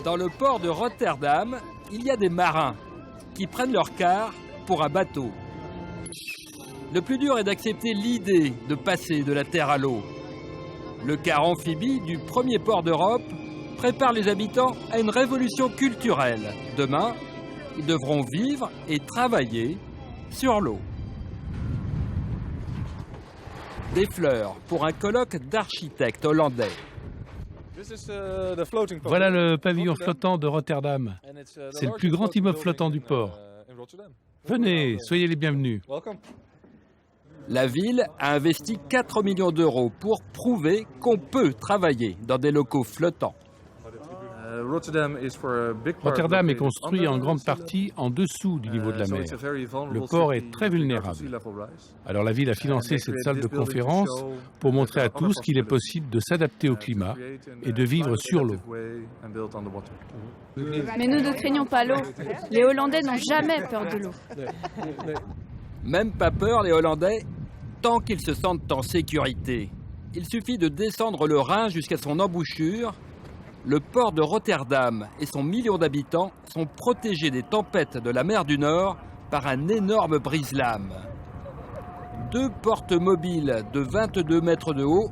Dans le port de Rotterdam, il y a des marins qui prennent leur quart pour un bateau. Le plus dur est d'accepter l'idée de passer de la terre à l'eau. Le car amphibie du premier port d'Europe prépare les habitants à une révolution culturelle. Demain, ils devront vivre et travailler sur l'eau. Des fleurs pour un colloque d'architectes hollandais. Voilà le pavillon flottant de Rotterdam. C'est le plus grand immeuble flottant du port. Venez, soyez les bienvenus. La ville a investi 4 millions d'euros pour prouver qu'on peut travailler dans des locaux flottants. Rotterdam est construit en grande partie en dessous du niveau de la mer. Le port est très vulnérable. Alors la ville a financé cette salle de conférence pour montrer à tous qu'il est possible de s'adapter au climat et de vivre sur l'eau. Mais nous ne craignons pas l'eau. Les Hollandais n'ont jamais peur de l'eau. Même pas peur les Hollandais, tant qu'ils se sentent en sécurité. Il suffit de descendre le Rhin jusqu'à son embouchure. Le port de Rotterdam et son million d'habitants sont protégés des tempêtes de la mer du Nord par un énorme brise-lames. 2 portes mobiles de 22 mètres de haut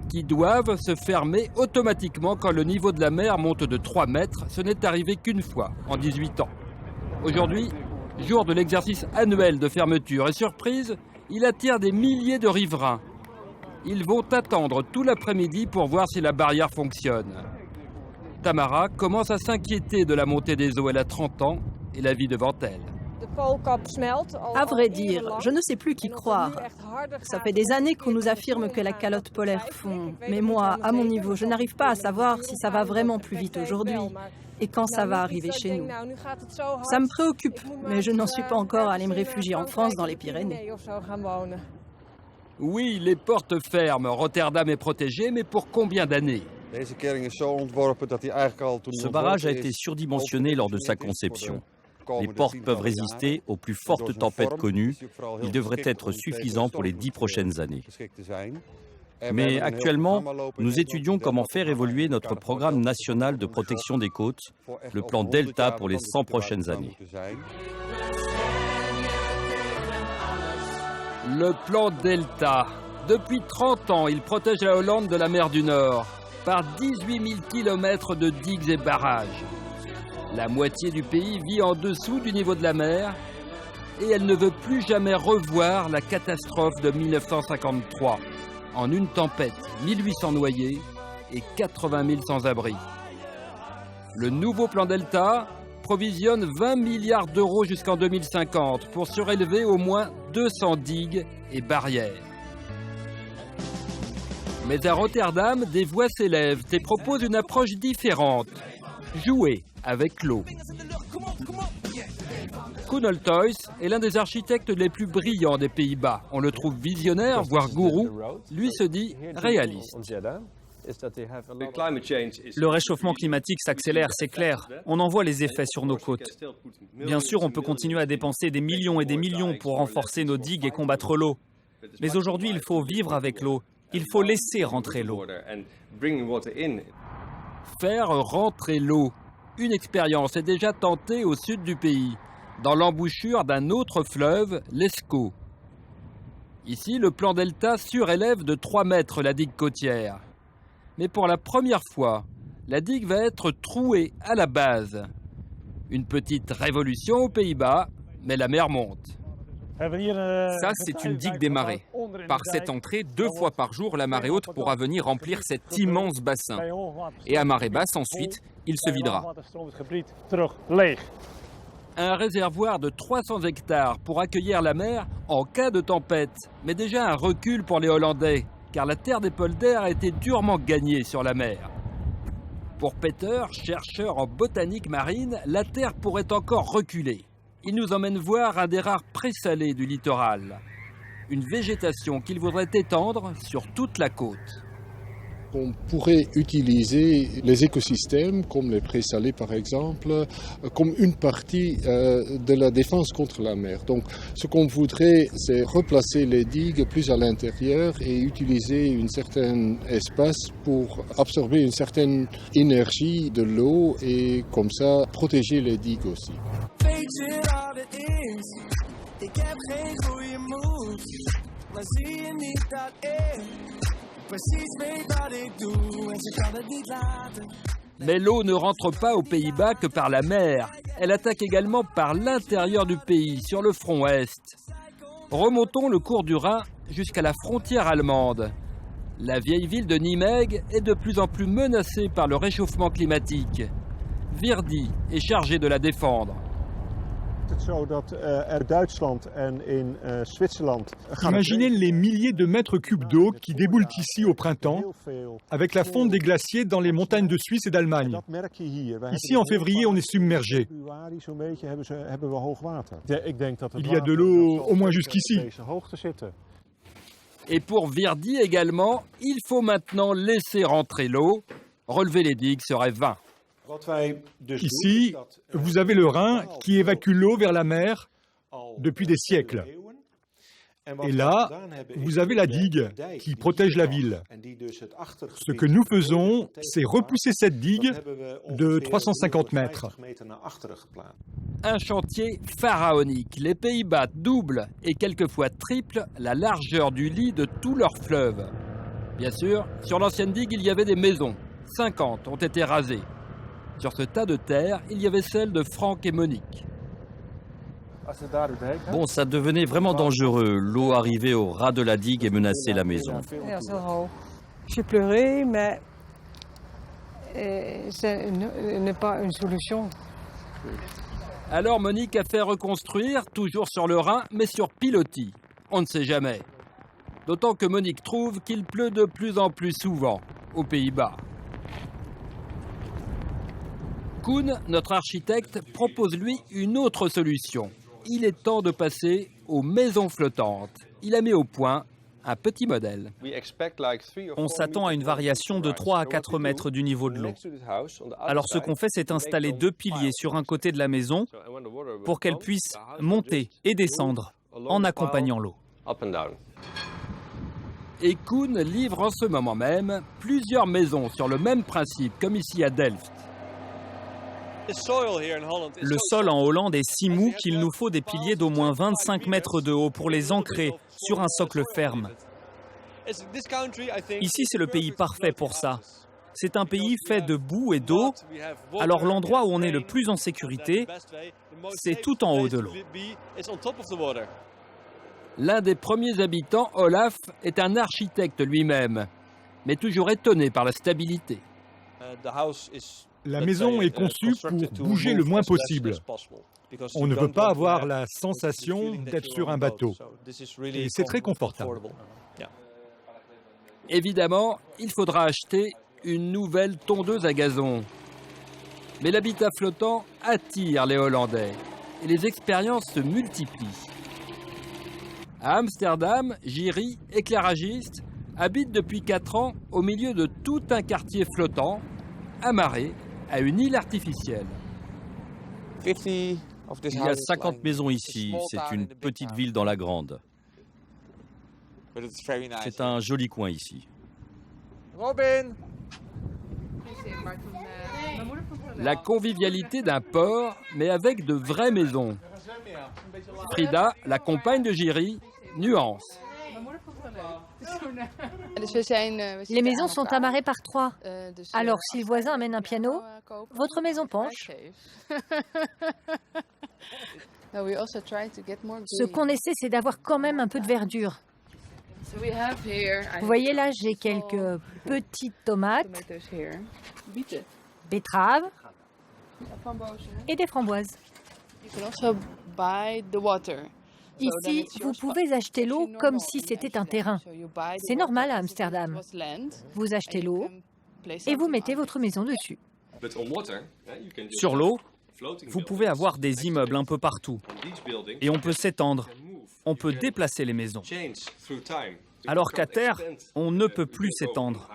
qui doivent se fermer automatiquement quand le niveau de la mer monte de 3 mètres. Ce n'est arrivé qu'une fois en 18 ans. Aujourd'hui, jour de l'exercice annuel de fermeture et surprise, il attire des milliers de riverains. Ils vont attendre tout l'après-midi pour voir si la barrière fonctionne. Tamara commence à s'inquiéter de la montée des eaux. Elle a 30 ans et la vie devant elle. À vrai dire, je ne sais plus qui croire. Ça fait des années qu'on nous affirme que la calotte polaire fond. Mais moi, à mon niveau, je n'arrive pas à savoir si ça va vraiment plus vite aujourd'hui et quand ça va arriver chez nous. Ça me préoccupe, mais je n'en suis pas encore à aller me réfugier en France dans les Pyrénées. Oui, les portes ferment. Rotterdam est protégé, mais pour combien d'années ? Ce barrage a été surdimensionné lors de sa conception. Les portes peuvent résister aux plus fortes tempêtes connues. Il devrait être suffisant pour les 10 prochaines années. Mais actuellement, nous étudions comment faire évoluer notre programme national de protection des côtes, le plan Delta pour les 100 prochaines années. Le plan Delta. Depuis 30 ans, il protège la Hollande de la mer du Nord par 18 000 km de digues et barrages. La moitié du pays vit en dessous du niveau de la mer et elle ne veut plus jamais revoir la catastrophe de 1953. En une tempête, 1800 noyés et 80 000 sans-abri. Le nouveau plan Delta provisionne 20 milliards d'euros jusqu'en 2050 pour surélever au moins 200 digues et barrières. Mais à Rotterdam, des voix s'élèvent et proposent une approche différente. Jouer avec l'eau. Koen Olthuis est l'un des architectes les plus brillants des Pays-Bas. On le trouve visionnaire, voire gourou. Lui se dit réaliste. Le réchauffement climatique s'accélère, c'est clair. On en voit les effets sur nos côtes. Bien sûr, on peut continuer à dépenser des millions et des millions pour renforcer nos digues et combattre l'eau. Mais aujourd'hui, il faut vivre avec l'eau. Il faut laisser rentrer l'eau. Faire rentrer l'eau. Une expérience est déjà tentée au sud du pays, dans l'embouchure d'un autre fleuve, l'Escaut. Ici, le plan Delta surélève de 3 mètres la digue côtière. Mais pour la première fois, la digue va être trouée à la base. Une petite révolution aux Pays-Bas, mais la mer monte. Ça, c'est une digue des marais. Par cette entrée, 2 fois par jour, la marée haute pourra venir remplir cet immense bassin. Et à marée basse, ensuite, il se videra. Un réservoir de 300 hectares pour accueillir la mer en cas de tempête. Mais déjà un recul pour les Hollandais, car la terre des polders a été durement gagnée sur la mer. Pour Peter, chercheur en botanique marine, la terre pourrait encore reculer. Il nous emmène voir un des rares présalés du littoral. Une végétation qu'il voudrait étendre sur toute la côte. On pourrait utiliser les écosystèmes, comme les présalés par exemple, comme une partie de la défense contre la mer. Donc ce qu'on voudrait, c'est replacer les digues plus à l'intérieur et utiliser un certain espace pour absorber une certaine énergie de l'eau et comme ça protéger les digues aussi. Mais l'eau ne rentre pas aux Pays-Bas que par la mer. Elle attaque également par l'intérieur du pays, sur le front est. Remontons le cours du Rhin jusqu'à la frontière allemande. La vieille ville de Nimègue est de plus en plus menacée par le réchauffement climatique. Verdi est chargé de la défendre. Imaginez les milliers de mètres cubes d'eau qui déboulent ici au printemps, avec la fonte des glaciers dans les montagnes de Suisse et d'Allemagne. Ici, en février, on est submergé. Il y a de l'eau au moins jusqu'ici. Et pour Verdi également, il faut maintenant laisser rentrer l'eau. Relever les digues serait vain. Ici, vous avez le Rhin qui évacue l'eau vers la mer depuis des siècles. Et là, vous avez la digue qui protège la ville. Ce que nous faisons, c'est repousser cette digue de 350 mètres. Un chantier pharaonique. Les Pays-Bas doublent et quelquefois triplent la largeur du lit de tout leur fleuve. Bien sûr, sur l'ancienne digue, il y avait des maisons. 50 ont été rasées. Sur ce tas de terre, il y avait celle de Franck et Monique. Bon, ça devenait vraiment dangereux. L'eau arrivait au ras de la digue et menaçait la maison. J'ai pleuré, mais ce n'est pas une solution. Alors Monique a fait reconstruire, toujours sur le Rhin, mais sur pilotis. On ne sait jamais. D'autant que Monique trouve qu'il pleut de plus en plus souvent aux Pays-Bas. Koen, notre architecte, propose lui une autre solution. Il est temps de passer aux maisons flottantes. Il a mis au point un petit modèle. On s'attend à une variation de 3 à 4 mètres du niveau de l'eau. Alors ce qu'on fait, c'est installer 2 piliers sur un côté de la maison pour qu'elle puisse monter et descendre en accompagnant l'eau. Et Koen livre en ce moment même plusieurs maisons sur le même principe, comme ici à Delft. Le sol en Hollande est si mou qu'il nous faut des piliers d'au moins 25 mètres de haut pour les ancrer sur un socle ferme. Ici, c'est le pays parfait pour ça. C'est un pays fait de boue et d'eau, alors l'endroit où on est le plus en sécurité, c'est tout en haut de l'eau. L'un des premiers habitants, Olaf, est un architecte lui-même, mais toujours étonné par la stabilité. La maison est conçue pour bouger le moins possible. On ne veut pas avoir la sensation d'être sur un bateau. Et c'est très confortable. Évidemment, il faudra acheter une nouvelle tondeuse à gazon. Mais l'habitat flottant attire les Hollandais et les expériences se multiplient. À Amsterdam, Jiri, éclairagiste, habite depuis 4 ans au milieu de tout un quartier flottant, amarré à une île artificielle. Il y a 50 maisons ici, c'est une petite ville dans la grande. C'est un joli coin ici. La convivialité d'un port, mais avec de vraies maisons. Frida, la compagne de Jiri, nuance. Les maisons sont amarrées par 3. Alors, si le voisin amène un piano, votre maison penche. Ce qu'on essaie, c'est d'avoir quand même un peu de verdure. Vous voyez là, j'ai quelques petites tomates, betteraves et des framboises. Ici, vous pouvez acheter l'eau comme si c'était un terrain. C'est normal à Amsterdam. Vous achetez l'eau et vous mettez votre maison dessus. Sur l'eau, vous pouvez avoir des immeubles un peu partout. Et on peut s'étendre. On peut déplacer les maisons. Alors qu'à terre, on ne peut plus s'étendre.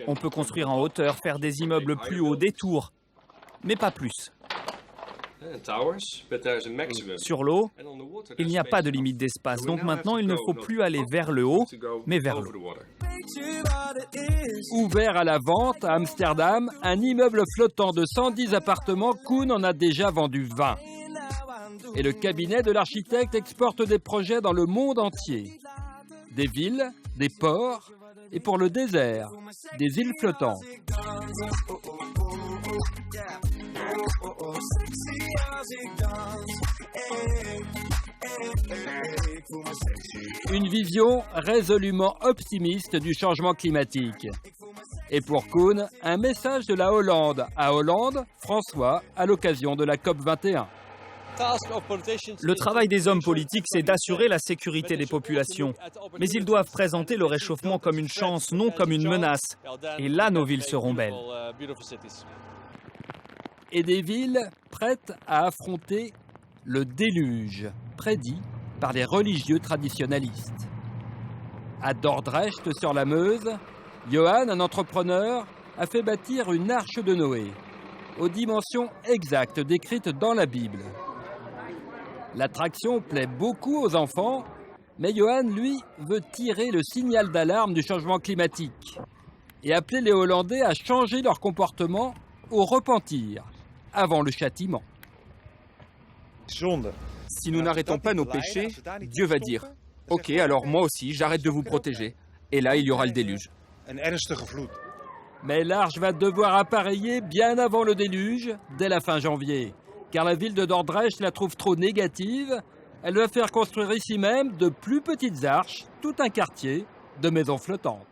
On peut construire en hauteur, faire des immeubles plus hauts, des tours, mais pas plus. Sur l'eau, il n'y a pas de limite d'espace, donc maintenant il ne faut plus aller vers le haut, mais vers l'eau. Ouvert à la vente à Amsterdam, un immeuble flottant de 110 appartements, Koen en a déjà vendu 20. Et le cabinet de l'architecte exporte des projets dans le monde entier. Des villes, des ports, et pour le désert, des îles flottantes. Une vision résolument optimiste du changement climatique. Et pour Koen, un message de la Hollande à Hollande, François, à l'occasion de la COP21. Le travail des hommes politiques, c'est d'assurer la sécurité des populations. Mais ils doivent présenter le réchauffement comme une chance, non comme une menace. Et là, nos villes seront belles. Et des villes prêtes à affronter le déluge, prédit par les religieux traditionalistes. À Dordrecht, sur la Meuse, Johan, un entrepreneur, a fait bâtir une arche de Noé, aux dimensions exactes décrites dans la Bible. L'attraction plaît beaucoup aux enfants, mais Johan, lui, veut tirer le signal d'alarme du changement climatique et appeler les Hollandais à changer leur comportement au repentir, avant le châtiment. Si nous n'arrêtons pas nos péchés, Dieu va dire « Ok, alors moi aussi, j'arrête de vous protéger. » Et là, il y aura le déluge. Mais l'arche va devoir appareiller bien avant le déluge, dès la fin janvier. Car la ville de Dordrecht la trouve trop négative. Elle va faire construire ici même de plus petites arches, tout un quartier de maisons flottantes.